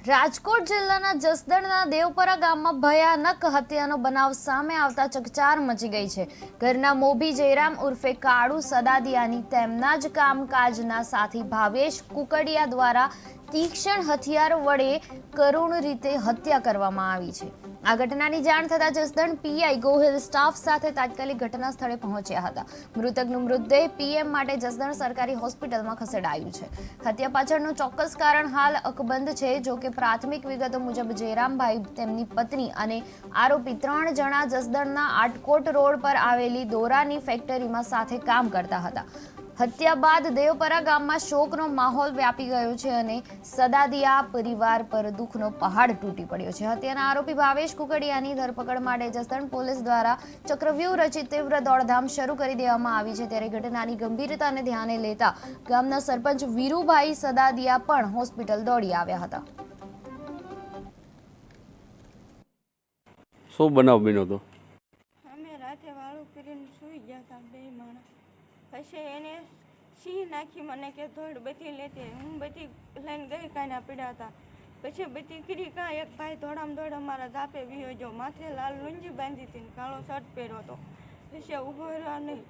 રાજકોટ જિલ્લાના જસદણના દેવપરા ગામમાં ભયાનક હત્યાનો બનાવ સામે આવતા ચકચાર મચી ગઈ છે। ઘરના મોભી જયરામ ઉર્ફે કાળુ સદાદિયાની તેમના જ કામકાજના સાથી ભાવેશ કુકડિયા દ્વારા તીક્ષ્ણ હથિયાર વડે કરુણ રીતે હત્યા કરવામાં આવી છે। આ ઘટનાની જાણ થતાં જસદણ પીઆઈ ગોહિલ સ્ટાફ સાથે તાત્કાલિક ઘટના સ્થળે પહોંચ્યા હતા। મૃતકનું મૃતદેહ પીએમ માટે જસદણ સરકારી હોસ્પિટલમાં ખસેડાયું છે। હત્યા પાછળનું ચોક્કસ કારણ હાલ અકબંધ છે। જો કે પ્રાથમિક વિગતો મુજબ જયરામભાઈ, તેમની પત્ની અને આરોપી 3 જણા જસદણના આટકોટ રોડ પર આવેલી દોરાની ફેક્ટરીમાં સાથે કામ કરતા હતા। હત્યા બાદ દેવપરા ગામમાં શોકનો માહોલ વ્યાપી ગયો છે અને સદાદિયા પરિવાર પર દુઃખનો પહાડ તૂટી પડ્યો છે। હત્યાના આરોપી ભાવેશ કુકડિયાની ધરપકડ માટે જસદણ પોલીસ દ્વારા ચક્રવ્યૂહ રચી તીવ્ર દોડધામ શરૂ કરી દેવામાં આવી છે। ત્યારે ઘટનાની ગંભીરતાને ધ્યાને લેતા ગામના સરપંચ વીરુભાઈ સદાદિયા પણ હોસ્પિટલ દોડી આવ્યા હતા। શું બનાવ બન્યો હતો? અમે રાતે વાળું કરીને સૂઈ ગયા હતા બે માણસ। પછી એને સિંહ નાખી મને કે ધોડ બધી લેતી। હું બધી લઈને ગઈ કાંઈ પીડા હતા। પછી બધી કરી કાં એક ભાઈ ધોડામાં ધોડ અમારા જાપે વિયો જો, માથે લાલ લુંજી બાંધી હતી, કાળો શર્ટ પહેર્યો હતો। પછી ઊભો રહ્યો નહીં।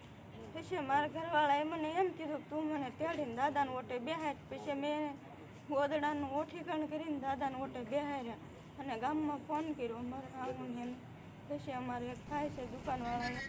પછી મારા ઘરવાળાએ મને એમ કીધું કે તું મને તેડીને દાદાને ઓટે બેહાડ। પછી મેં ગોદડાનું ઓઠીકણ કરીને દાદાને ઓટે બેહાડ્યા અને ગામમાં ફોન કર્યો અમારા આવું એમ। પછી અમારે એક થાય છે દુકાનવાળાએ